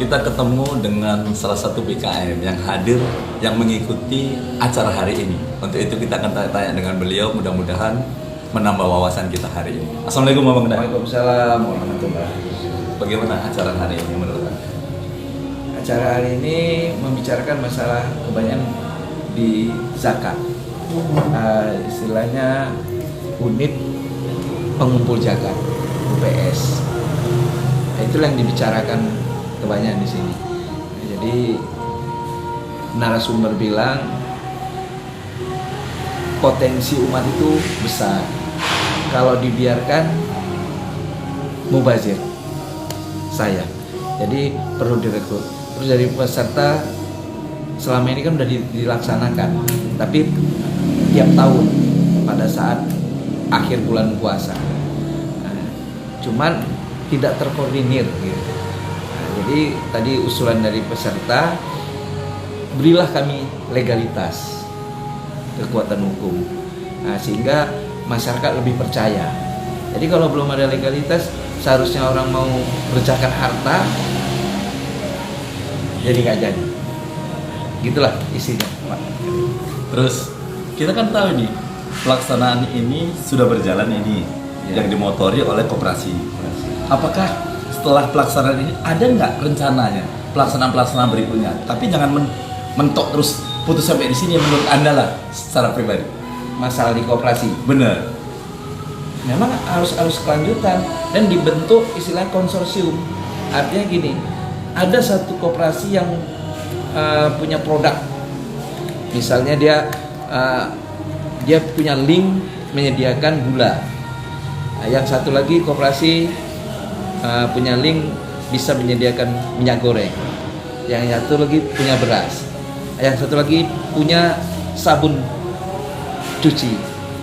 kita ketemu dengan salah satu BKM yang hadir, yang mengikuti acara hari ini. Untuk itu kita akan tanya-tanya dengan beliau, mudah-mudahan menambah wawasan kita hari ini. Assalamualaikum Bang Dai. Waalaikumsalam warahmatullahi. Bagaimana acara hari ini menurut Anda? Acara hari ini membicarakan masalah kebanyakan di zakat. Istilahnya unit pengumpul zakat, UPS. Itulah yang dibicarakan kebanyakan di sini. Jadi narasumber bilang potensi umat itu besar. Kalau dibiarkan mubazir. Saya. Jadi perlu direkrut. Terus dari peserta selama ini kan sudah dilaksanakan. Tapi tiap tahun pada saat akhir bulan puasa. Nah, cuman tidak terkoordinir gitu. Jadi tadi usulan dari peserta, berilah kami legalitas, kekuatan hukum, sehingga masyarakat lebih percaya. Jadi kalau belum ada legalitas, seharusnya orang mau berzakat harta, jadi nggak jadi. Gitulah isinya, Pak. Terus kita kan tahu nih, pelaksanaan ini sudah berjalan ini, Ya. yang dimotori oleh koperasi. Apakah setelah pelaksanaan ini ada nggak rencananya pelaksanaan berikutnya? Tapi jangan mentok terus putus sampai di sini menurut Anda lah secara pribadi. Masalah di koperasi. Benar. Memang harus kelanjutan dan dibentuk istilah konsorsium. Artinya gini, ada satu koperasi yang punya produk, misalnya dia punya link menyediakan gula. Yang satu lagi koperasi punya link bisa menyediakan minyak goreng. Yang satu lagi punya beras. Yang satu lagi punya sabun cuci.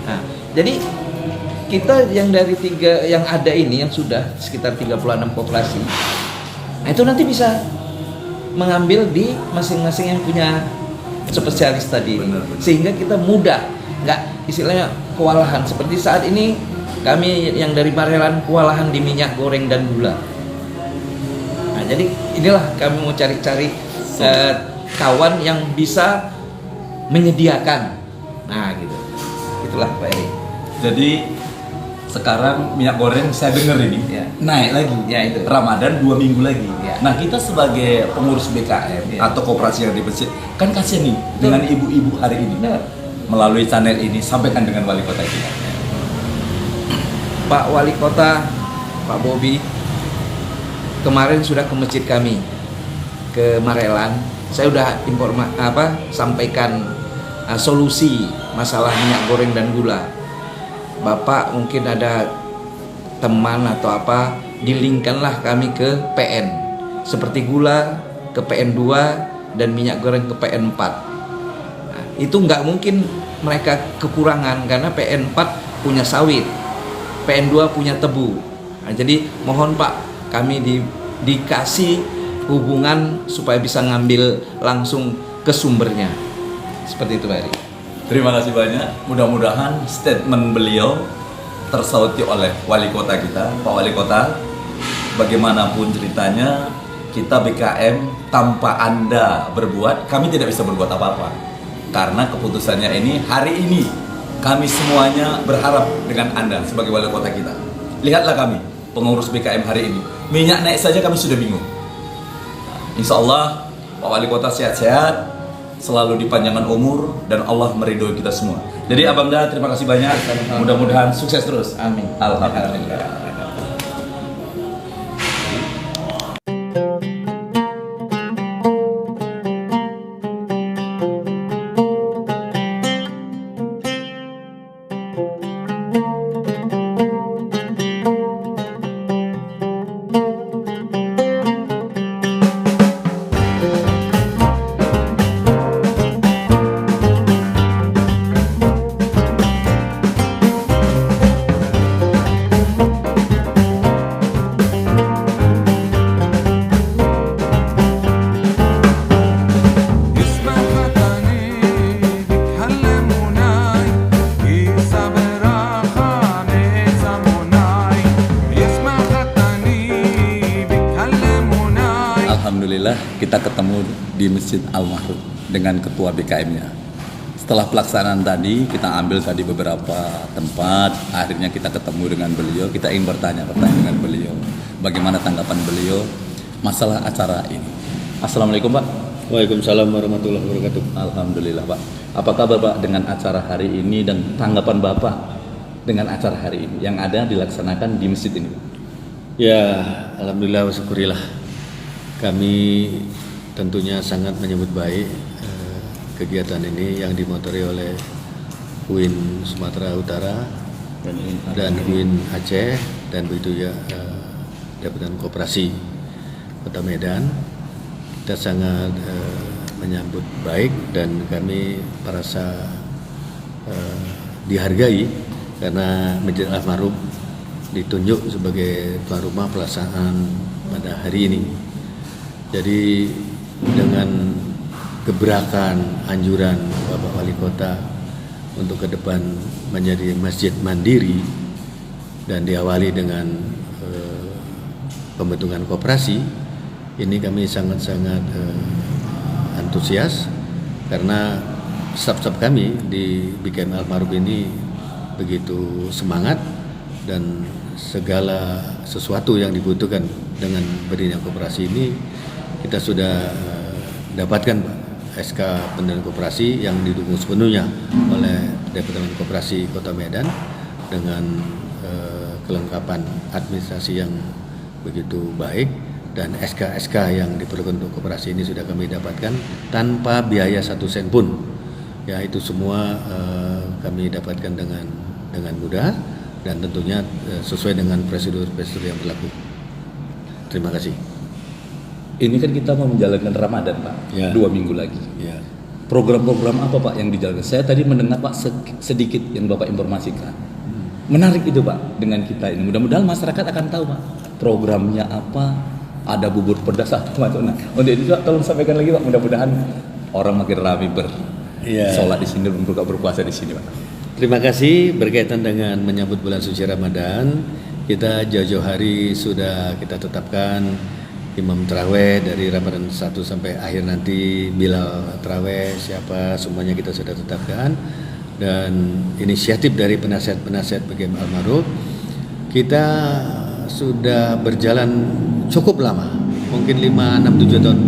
Nah, jadi kita yang dari tiga yang ada ini, yang sudah sekitar 36 koperasi, nah itu nanti bisa mengambil di masing-masing yang punya spesialis tadi. Benar. Sehingga kita mudah, nggak istilahnya kewalahan. Seperti saat ini kami yang dari Barelan kewalahan di minyak goreng dan gula. Nah, jadi inilah kami mau cari-cari kawan yang bisa menyediakan. Nah, gitu. Itulah Pak Eri. Jadi sekarang minyak goreng saya dengar ini Ya. naik lagi. Ya, itu. Ramadan 2 minggu lagi. Ya. Nah kita sebagai pengurus BKM Ya. atau koperasi yang di masjid kan kasihan nih dengan ibu-ibu hari ini. Benar. Melalui channel ini sampaikan dengan wali kota kita. Pak Wali Kota, Pak Bobi, kemarin sudah ke masjid kami, ke Marelan. Saya udah sampaikan solusi masalah minyak goreng dan gula. Bapak mungkin ada teman atau apa, dilingkanlah kami ke PN. Seperti gula ke PN2 dan minyak goreng ke PN4. Nah, itu nggak mungkin mereka kekurangan karena PN4 punya sawit, PN2 punya tebu. Nah, jadi mohon Pak, kami dikasih hubungan supaya bisa ngambil langsung ke sumbernya. Seperti itu Pak Eri. Terima kasih banyak. Mudah-mudahan statement beliau tersauti oleh wali kota kita, Pak Wali Kota. Bagaimanapun ceritanya, kita BKM tanpa Anda berbuat, kami tidak bisa berbuat apa-apa. Karena keputusannya ini hari ini kami semuanya berharap dengan Anda sebagai wali kota kita. Lihatlah kami, pengurus BKM hari ini. Minyak naik saja kami sudah bingung. Insya Allah Pak Wali Kota sehat-sehat, selalu dipanjangkan umur, dan Allah meridhoi kita semua. Jadi Abang Da, terima kasih banyak. Mudah-mudahan sukses terus. Amin. Alhamdulillah. kita ketemu di Masjid Al-Mahruf dengan ketua BKM-nya. Setelah pelaksanaan tadi, kita ambil tadi beberapa tempat, akhirnya kita ketemu dengan beliau, kita ingin bertanya dengan beliau. Bagaimana tanggapan beliau masalah acara ini. Assalamualaikum Pak. Waalaikumsalam warahmatullahi wabarakatuh. Alhamdulillah Pak. Apa kabar Pak dengan acara hari ini dan tanggapan Bapak dengan acara hari ini yang ada dilaksanakan di masjid ini? Ya, alhamdulillah wa syukurillah. Kami tentunya sangat menyambut baik kegiatan ini yang dimotori oleh UIN Sumatera Utara dan UIN Aceh dan begitu ya Jabatan Koperasi Kota Medan. Kita sangat menyambut baik dan kami merasa dihargai karena Masjid Al-Mahruf ditunjuk sebagai tuan rumah pelaksanaan pada hari ini. Jadi dengan gebrakan anjuran Bapak Wali Kota untuk ke depan menjadi masjid mandiri dan diawali dengan pembentukan koperasi, ini kami sangat-sangat antusias karena staf-staf kami di BKM Al-Mahruf ini begitu semangat dan segala sesuatu yang dibutuhkan dengan berdirinya koperasi ini kita sudah dapatkan SK pendirian koperasi yang didukung sepenuhnya oleh Departemen Koperasi Kota Medan dengan kelengkapan administrasi yang begitu baik dan SK-SK yang diperlukan untuk koperasi ini sudah kami dapatkan tanpa biaya 1 sen pun. Ya, itu semua kami dapatkan dengan mudah dan tentunya sesuai dengan prosedur-prosedur yang berlaku. Terima kasih. Ini kan kita mau menjalankan Ramadan Pak, Ya. 2 minggu lagi. Ya. Program-program apa Pak yang dijalankan? Saya tadi mendengar Pak sedikit yang Bapak informasikan. Menarik itu Pak dengan kita ini. Mudah-mudahan masyarakat akan tahu Pak programnya apa. Ada bubur pedas atau macam. Nah, untuk itu Pak, tolong sampaikan lagi Pak. Mudah-mudahan orang makin ramai sholat di sini, berpuasa di sini Pak. Terima kasih. Berkaitan dengan menyambut bulan suci Ramadan, kita jauh-jauh hari sudah kita tetapkan imam taraweh dari Ramadan 1 sampai akhir nanti, bilal taraweh siapa, semuanya kita sudah tetapkan. Dan inisiatif dari penasihat-penasihat BKM Al-Mahruf, kita sudah berjalan cukup lama, mungkin 5, 6, 7 tahun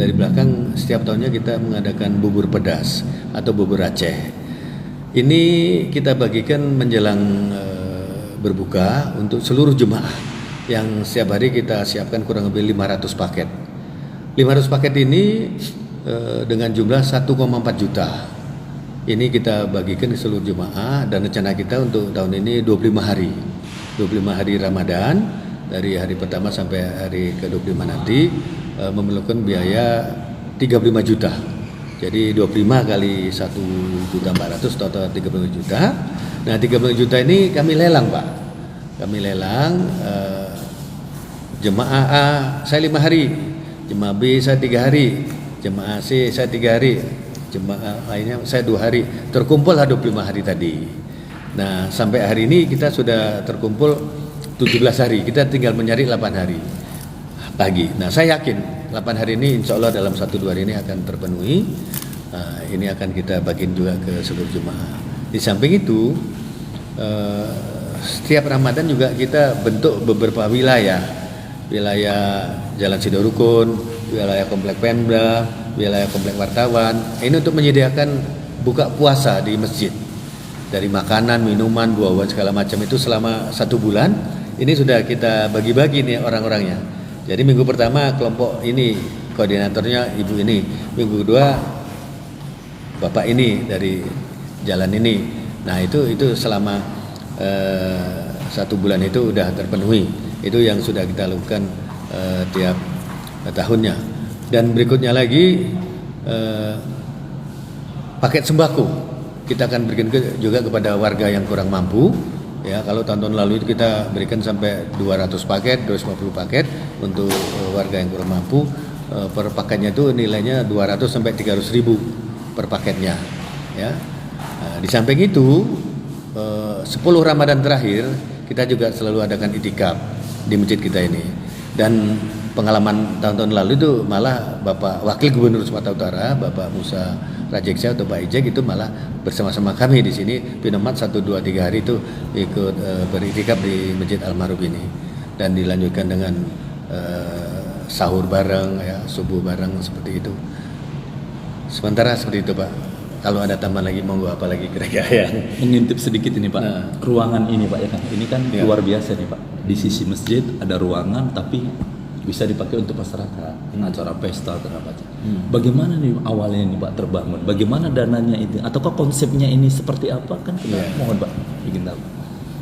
dari belakang. Setiap tahunnya kita mengadakan bubur pedas atau bubur Aceh. Ini kita bagikan menjelang berbuka untuk seluruh jemaah yang setiap hari kita siapkan kurang lebih 500 paket. 500 paket ini dengan jumlah 1,4 juta. Ini kita bagikan ke seluruh jemaah dan rencana kita untuk tahun ini 25 hari. 25 hari Ramadan dari hari pertama sampai hari ke-25 nanti memerlukan biaya 35 juta. Jadi 25 kali 1.400.000 total 35 juta. Nah, 35 juta ini kami lelang, Pak. Kami lelang jemaah A saya 5 hari, jemaah B saya 3 hari, jemaah C saya 3 hari, jemaah lainnya saya 2 hari. Terkumpullah 25 hari tadi. Nah, sampai hari ini kita sudah terkumpul 17 hari. Kita tinggal mencari 8 hari lagi. Nah, saya yakin 8 hari ini insya Allah dalam 1-2 hari ini akan terpenuhi. Ini akan kita bagiin juga ke seluruh jemaah. Di samping itu setiap Ramadan juga kita bentuk beberapa wilayah Jalan Sidorukun, wilayah Komplek Pemda, wilayah Komplek Wartawan. Ini untuk menyediakan buka puasa di masjid. Dari makanan, minuman, buah-buahan segala macam itu selama 1 bulan. Ini sudah kita bagi-bagi nih orang-orangnya. Jadi minggu pertama kelompok ini, koordinatornya ibu ini. Minggu kedua bapak ini dari jalan ini. Nah itu selama 1 bulan itu udah terpenuhi. Itu yang sudah kita lakukan tiap tahunnya. Dan berikutnya lagi paket sembako kita akan berikan juga kepada warga yang kurang mampu. Ya, kalau tahun-tahun lalu itu kita berikan sampai 200 paket, 250 paket untuk warga yang kurang mampu. Per paketnya itu nilainya 200 sampai 300 ribu per paketnya. Ya. Nah, di samping itu 10 Ramadan terakhir kita juga selalu adakan itikaf di masjid kita ini. Dan pengalaman tahun-tahun lalu itu malah Bapak Wakil Gubernur Sumatera Utara, Bapak Musa Rajeksa atau Pak Ijek itu malah bersama-sama kami di sini Pinomat 1, 2, 3 hari itu ikut beriktikaf di Masjid Al-Ma'ruf ini, dan dilanjutkan dengan sahur bareng, ya, subuh bareng seperti itu. Sementara seperti itu Pak. Kalau ada tambahan lagi monggo, apa lagi kira-kira yang Mengintip sedikit ini Pak, Nah. ruangan ini Pak ya kan, ini kan Ya. luar biasa nih Pak. Di sisi masjid ada ruangan tapi bisa dipakai untuk masyarakat, acara pesta atau apa aja. Bagaimana nih awalnya nih Pak terbangun? Bagaimana dananya itu? Ataukah konsepnya ini seperti apa? Kan kita Ya. mohon Pak bikin tahu.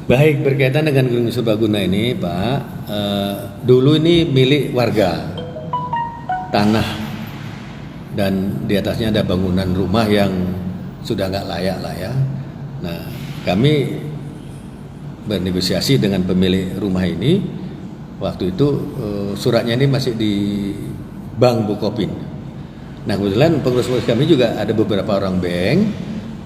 baik berkaitan dengan Gedung Serbaguna ini Pak, dulu ini milik warga, tanah, dan di atasnya ada bangunan rumah yang sudah nggak layak lah ya. Nah, kami bernegosiasi dengan pemilik rumah ini. Waktu itu suratnya ini masih di Bank Bukopin. Nah, kebetulan pengurus-pengurus kami juga ada beberapa orang bank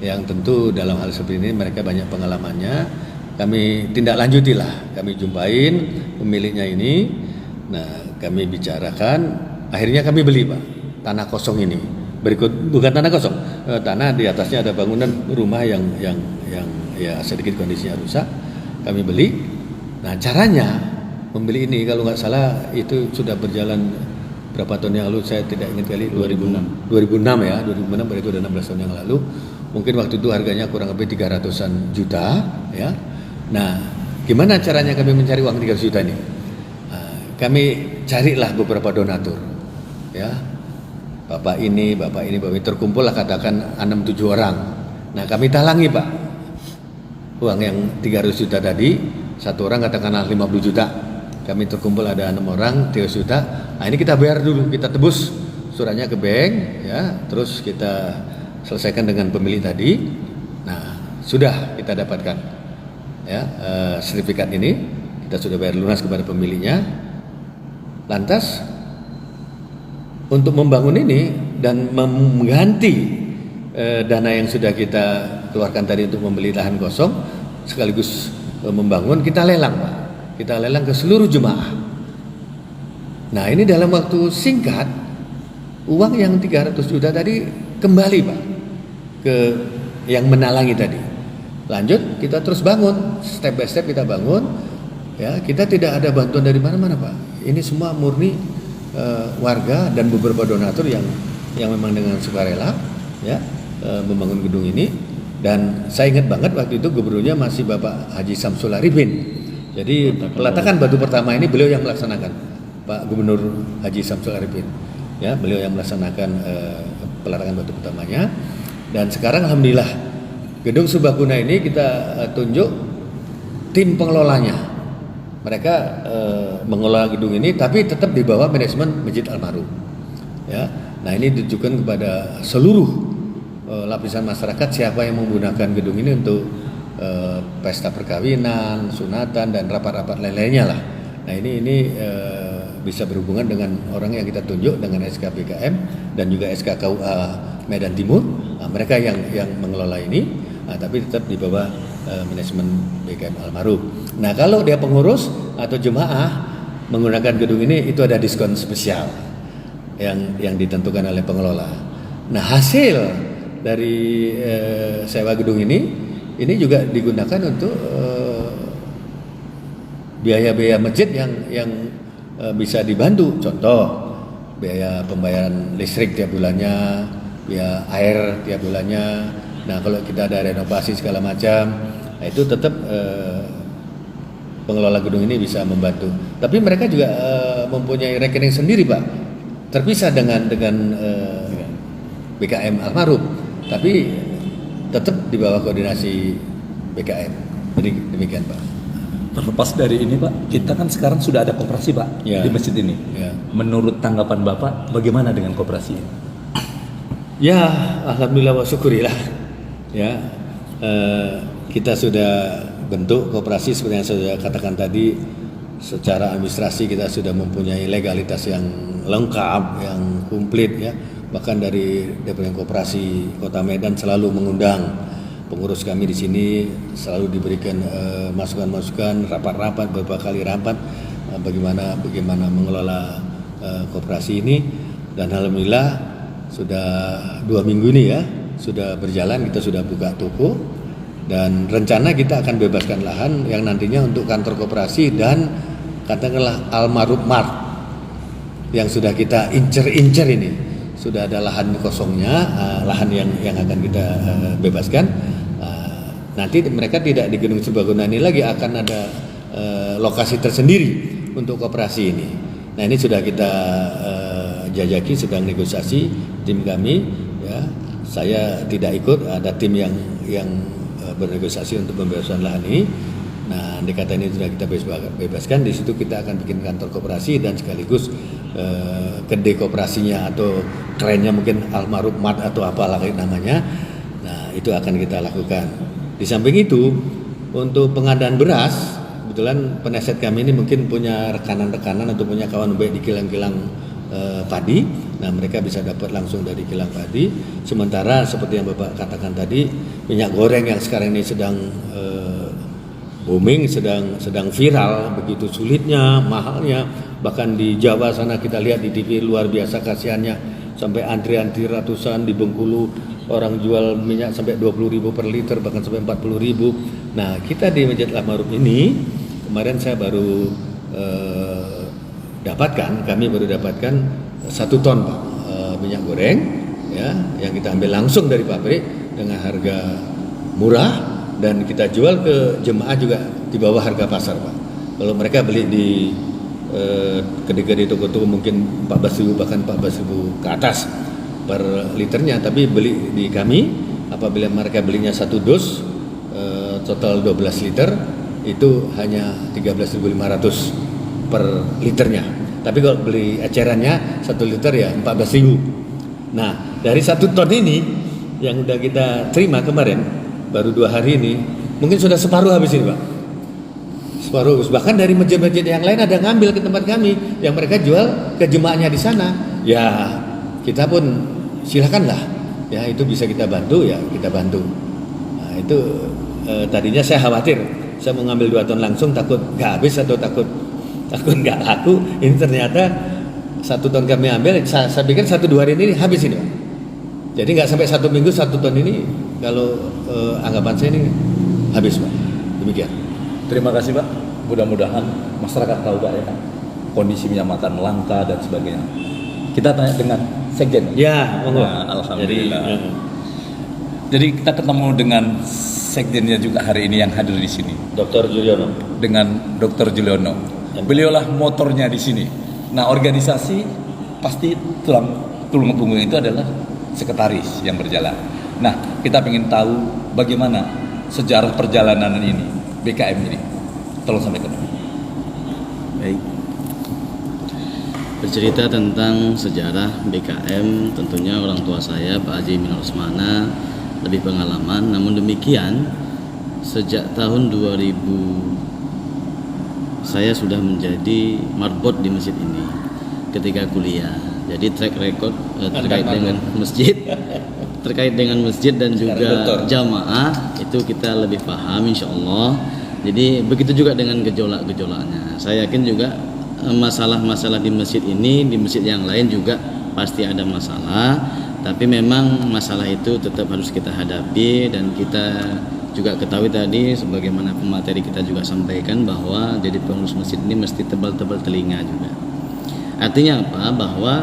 yang tentu dalam hal seperti ini mereka banyak pengalamannya. Kami tindak lanjuti lah, kami jumpain pemiliknya ini. Nah, kami bicarakan, akhirnya kami beli Pak tanah kosong ini. Bukan tanah kosong, tanah di atasnya ada bangunan rumah yang ya sedikit kondisinya rusak. Kami beli. Nah, caranya membeli ini kalau nggak salah itu sudah berjalan berapa tahun yang lalu, saya tidak ingat kali, 2006 ya, 2006 berarti udah 16 tahun yang lalu. Mungkin waktu itu harganya kurang lebih 300-an juta ya. Nah, gimana caranya kami mencari uang 300 juta ini? Nah, kami carilah beberapa donatur ya. Bapak ini, terkumpul lah katakan 6-7 orang. Nah, kami talangi Pak uang yang 300 juta tadi, satu orang katakanlah 50 juta. Kami terkumpul ada 6 orang, 300 juta. Nah, ini kita bayar dulu, kita tebus suratnya ke bank ya, terus kita selesaikan dengan pemilik tadi. Nah, sudah kita dapatkan ya sertifikat ini, kita sudah bayar lunas kepada pemiliknya. Lantas untuk membangun ini dan mengganti dana yang sudah kita keluarkan tadi untuk membeli lahan kosong sekaligus membangun, kita lelang Pak. Kita lelang ke seluruh jemaah. Nah, ini dalam waktu singkat uang yang 300 juta tadi kembali Pak ke yang menalangi tadi. Lanjut kita terus bangun, step by step kita bangun ya. Kita tidak ada bantuan dari mana-mana Pak. Ini semua murni warga dan beberapa donatur yang memang dengan sukarela ya membangun gedung ini. Dan saya ingat banget waktu itu gubernurnya masih Bapak Haji Samsul Arifin. Jadi peletakan batu pertama ini beliau yang melaksanakan, Pak Gubernur Haji Samsul Arifin ya, beliau yang melaksanakan peletakan batu pertamanya. Dan sekarang alhamdulillah Gedung Serbaguna ini kita tunjuk tim pengelolanya. Mereka mengelola gedung ini tapi tetap di bawah manajemen Masjid Al-Ma'ruf ya. Nah, ini ditujukan kepada seluruh lapisan masyarakat siapa yang menggunakan gedung ini untuk pesta perkawinan, sunatan dan rapat-rapat lain-lainnya lah. Nah, ini bisa berhubungan dengan orang yang kita tunjuk dengan SK BKM dan juga SK KUA Medan Timur. Nah, mereka yang mengelola ini, tapi tetap di bawah manajemen BKM Al-Ma'ruf. Nah, kalau dia pengurus atau jemaah menggunakan gedung ini, itu ada diskon spesial yang ditentukan oleh pengelola. Nah, hasil dari sewa gedung ini juga digunakan untuk biaya-biaya masjid yang bisa dibantu. Contoh, biaya pembayaran listrik tiap bulannya, biaya air tiap bulannya. Nah, kalau kita ada renovasi segala macam, nah itu tetap pengelola gedung ini bisa membantu. Tapi mereka juga mempunyai rekening sendiri Pak, terpisah dengan BKM Al-Ma'ruf, tapi tetap di bawah koordinasi BKM. Jadi demikian Pak. Terlepas dari ini Pak, kita kan sekarang sudah ada koperasi Pak Ya. di masjid ini. Ya. Menurut tanggapan Bapak, bagaimana dengan koperasi ini? Ya, alhamdulillah wa syukurilah. Ya, kita sudah bentuk koperasi seperti yang saya katakan tadi. Secara administrasi kita sudah mempunyai legalitas yang lengkap, yang komplit ya. Bahkan dari Departemen Koperasi Kota Medan selalu mengundang pengurus kami di sini, selalu diberikan masukan-masukan, rapat-rapat, beberapa kali rapat. bagaimana mengelola koperasi ini, dan alhamdulillah sudah 2 minggu ini ya sudah berjalan, kita sudah buka toko dan rencana kita akan bebaskan lahan yang nantinya untuk kantor koperasi dan katakanlah Almarhum Mart yang sudah kita incer ini. Sudah ada lahan kosongnya, lahan yang akan kita bebaskan. Nanti mereka tidak di Gedung Serbaguna ini lagi, akan ada lokasi tersendiri untuk koperasi ini. Nah, ini sudah kita jajaki, sedang negosiasi tim kami ya. Saya tidak ikut, ada tim yang bernegosiasi untuk pembebasan lahan ini. Nah, andai kata ini sudah kita bebaskan, di situ kita akan bikin kantor koperasi dan sekaligus kedai koperasinya atau kerennya mungkin Almarhum Mart atau apalah namanya. Nah, itu akan kita lakukan. Di samping itu, untuk pengadaan beras, kebetulan penasihat kami ini mungkin punya rekanan-rekanan atau punya kawan baik di kilang-kilang padi. Nah, mereka bisa dapat langsung dari kilang padi. Sementara seperti yang Bapak katakan tadi, minyak goreng yang sekarang ini sedang booming, sedang viral, begitu sulitnya, mahalnya. Bahkan di Jawa sana kita lihat di TV luar biasa kasihannya, sampai antri-antri ratusan di Bengkulu orang jual minyak sampai 20.000 per liter, bahkan sampai 40.000. Nah, kita di Masjid Almarhum ini kemarin saya baru kami baru dapatkan 1 ton Pak, minyak goreng ya, yang kita ambil langsung dari pabrik dengan harga murah dan kita jual ke jemaah juga di bawah harga pasar Pak. Kalau mereka beli di kedai-kedai toko-toko mungkin 14.000 bahkan 14.000 ke atas per liternya, tapi beli di kami apabila mereka belinya 1 dus total 12 liter itu hanya 13.500 per liternya. Tapi kalau beli ecerannya 1 liter ya 14.000. Nah, dari 1 ton ini yang udah kita terima kemarin baru 2 hari ini mungkin sudah separuh habis ini Pak. Separuh. Bahkan dari masjid-masjid yang lain ada ngambil ke tempat kami yang mereka jual ke jemaahnya di sana. Ya, kita pun silakanlah. Ya, itu bisa kita bantu ya, kita bantu. Nah, itu tadinya saya khawatir saya mau ngambil 2 ton langsung takut nggak habis atau takut nggak laku. Ini ternyata 1 ton kami ambil, saya pikir 1-2 hari ini habis ini Pak. Jadi nggak sampai 1 minggu 1 ton ini, kalau anggapan saya ini habis Pak. Demikian. Terima kasih Pak. Mudah-mudahan masyarakat tahu Pak ya, kondisi minyak makan langka dan sebagainya. Kita tanya dengan Sekjen. Ya, monggo. Nah, alhamdulillah. Jadi kita ketemu dengan Sekjennya juga hari ini yang hadir di sini. Dr. Juliono. Dengan Dr. Juliono. Beliaulah motornya di sini. Nah, organisasi pasti tulang punggung itu adalah sekretaris yang berjalan. Nah, kita ingin tahu bagaimana sejarah perjalanan ini, BKM ini. Tolong sampaikan. Baik. Bercerita tentang sejarah BKM, tentunya orang tua saya Pak Haji Minal Rosmana lebih pengalaman. Namun demikian, sejak tahun 2000 saya sudah menjadi marbot di masjid ini ketika kuliah. Jadi track record terkait dengan masjid dan juga jamaah itu kita lebih paham insya Allah. Jadi begitu juga dengan gejolak-gejolaknya. Saya yakin juga masalah-masalah di masjid ini, di masjid yang lain juga pasti ada masalah. Tapi memang masalah itu tetap harus kita hadapi dan kita juga ketahui tadi sebagaimana pemateri kita juga sampaikan bahwa jadi pengurus masjid ini mesti tebal-tebal telinga juga. Artinya apa? Bahwa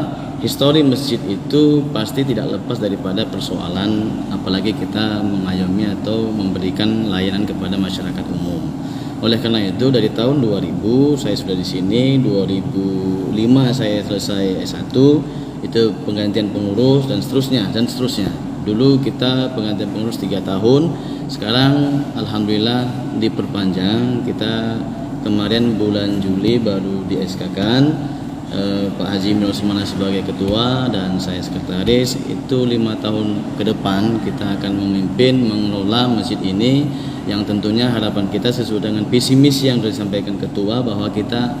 histori masjid itu pasti tidak lepas daripada persoalan, apalagi kita mengayomi atau memberikan layanan kepada masyarakat umum. Oleh karena itu dari tahun 2000 saya sudah di sini, 2005 saya selesai S1, itu penggantian pengurus dan seterusnya. Dulu kita penggantian pengurus 3 tahun. Sekarang alhamdulillah diperpanjang. Kita kemarin bulan Juli baru di SK-kan Pak Haji Minal Rosmana sebagai ketua dan saya sekretaris. Itu 5 tahun ke depan kita akan memimpin mengelola masjid ini, yang tentunya harapan kita sesuai dengan visi misi yang sudah disampaikan ketua, bahwa kita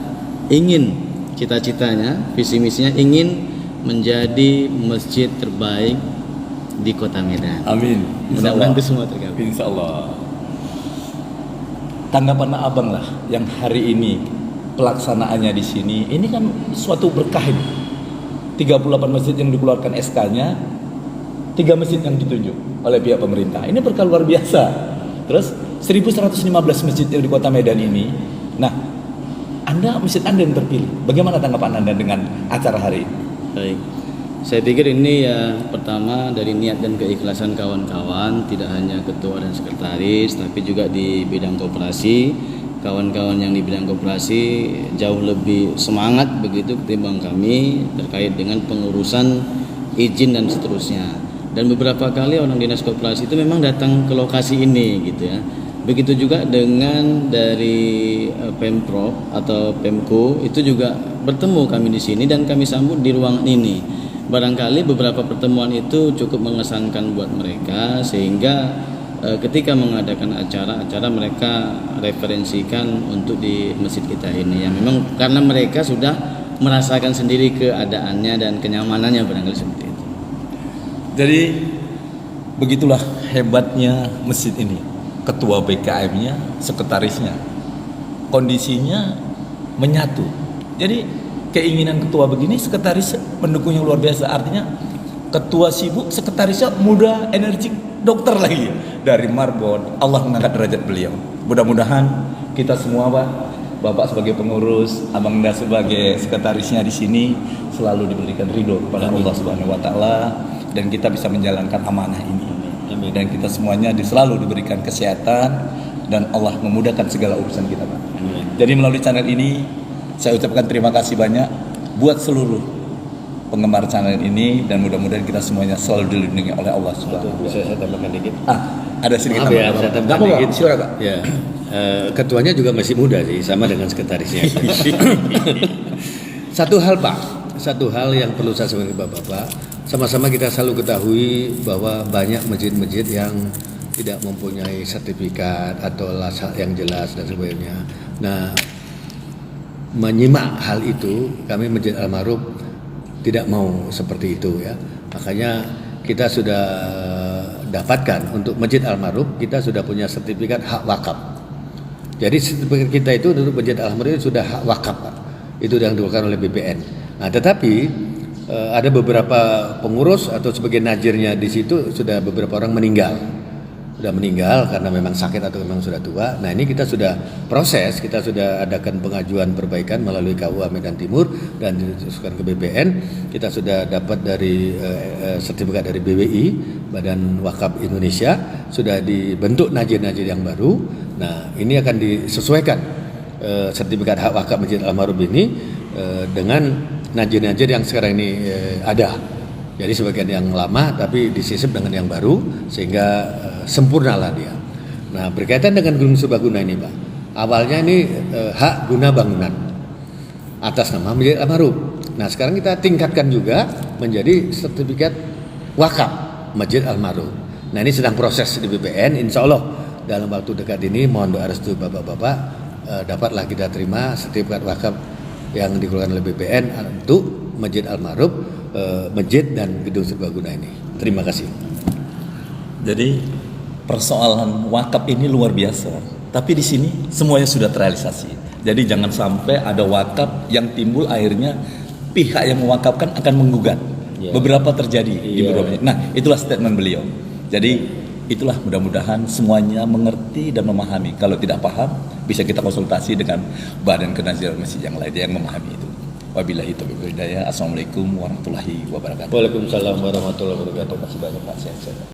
ingin, cita-citanya, visi misinya ingin menjadi masjid terbaik di Kota Medan. Amin. Mudah-mudahan itu semua tercapai. Insya Allah. Tanggapan abang lah yang hari ini pelaksanaannya di sini, ini kan suatu berkah ini. 38 masjid yang dikeluarkan SK-nya, 3 masjid yang ditunjuk oleh pihak pemerintah. Ini berkah luar biasa. Terus 1115 masjid yang di Kota Medan ini. Nah, masjid Anda yang terpilih. Bagaimana tanggapan Anda dengan acara hari ini? Baik. Saya pikir ini ya pertama dari niat dan keikhlasan kawan-kawan, tidak hanya ketua dan sekretaris, tapi juga di bidang koperasi. Kawan-kawan yang di bidang koperasi jauh lebih semangat begitu ketimbang kami terkait dengan pengurusan izin dan seterusnya. Dan beberapa kali orang dinas koperasi itu memang datang ke lokasi ini gitu ya. Begitu juga dengan dari Pemprov atau Pemko itu juga bertemu kami di sini dan kami sambut di ruangan ini. Barangkali beberapa pertemuan itu cukup mengesankan buat mereka sehingga ketika mengadakan acara mereka referensikan untuk di masjid kita ini ya memang karena mereka sudah merasakan sendiri keadaannya dan kenyamanannya barangkali seperti itu. Jadi begitulah hebatnya masjid ini. Ketua BKM-nya, sekretarisnya, kondisinya menyatu. Jadi keinginan ketua begini, sekretaris mendukungnya luar biasa. Artinya ketua sibuk, sekretarisnya muda, energik, dokter lagi dari Marbot. Allah mengangkat derajat beliau. Mudah-mudahan kita semua, Pak, Bapak sebagai pengurus, Abang Nda sebagai sekretarisnya di sini selalu diberikan ridho kepada Allah Subhanahu wa taala dan kita bisa menjalankan amanah ini. Amin. Dan kita semuanya selalu diberikan kesehatan dan Allah memudahkan segala urusan kita, Pak. Amin. Jadi melalui channel ini saya ucapkan terima kasih banyak buat seluruh penggemar channel ini dan mudah-mudahan kita semuanya selalu dilindungi oleh Allah Subhanahu wa taala. Bisa saya tambahkan dikit? Ada sedikit Maaf ya, saya tambahkan dikit. Silakan, Pak. Ya. Ketuanya juga masih muda sih, sama dengan sekretarisnya. Satu hal yang perlu saya sampaikan kepada Bapak, sama-sama kita selalu ketahui bahwa banyak masjid-masjid yang tidak mempunyai sertifikat atau lasak yang jelas dan sebagainya. Nah, menyimak hal itu, kami Masjid Al-Ma'ruf tidak mau seperti itu ya. Makanya kita sudah dapatkan untuk Masjid Al-Ma'ruf, kita sudah punya sertifikat hak wakaf. Jadi sertifikat kita itu untuk Masjid Al-Ma'ruf itu sudah hak wakaf, Pak. Itu yang dikeluarkan oleh BPN. Nah, tetapi ada beberapa pengurus atau sebagai najirnya di situ sudah beberapa orang meninggal. Sudah meninggal karena memang sakit atau memang sudah tua. Nah, ini kita sudah proses, kita sudah adakan pengajuan perbaikan melalui KUA Medan Timur dan disuskan ke BPN. Kita sudah dapat dari sertifikat dari BWI, Badan Wakaf Indonesia, sudah dibentuk najir-najir yang baru. Nah, ini akan disesuaikan sertifikat hak wakaf Masjid Al-Ma'ruf ini dengan najir-najir yang sekarang ini ada. Jadi sebagian yang lama tapi disisip dengan yang baru sehingga sempurnalah dia. Nah, berkaitan dengan Gunung Serbaguna ini, Pak. Awalnya ini hak guna bangunan atas nama Masjid Al-Ma'ruf. Nah, sekarang kita tingkatkan juga menjadi sertifikat wakaf Masjid Al-Ma'ruf. Nah, ini sedang proses di BPN. Insya Allah dalam waktu dekat ini mohon doa restu Bapak-bapak dapatlah kita terima sertifikat wakaf yang dikeluarkan oleh BPN untuk Masjid Al-Ma'ruf, masjid dan Gedung Serbaguna ini. Terima kasih. Jadi persoalan wakaf ini luar biasa. Tapi di sini semuanya sudah terrealisasi. Jadi jangan sampai ada wakaf yang timbul akhirnya pihak yang mewakafkan akan menggugat. Beberapa terjadi di beberapa. Nah, itulah statement beliau. Jadi itulah mudah-mudahan semuanya mengerti dan memahami. Kalau tidak paham, bisa kita konsultasi dengan badan kenaziran masjid yang lain yang memahami itu. Wabillahi taufiq wal hidayah. Assalamualaikum warahmatullahi wabarakatuh. Waalaikumsalam warahmatullahi wabarakatuh. Terima kasih banyak, Pak. Sehat-sehat.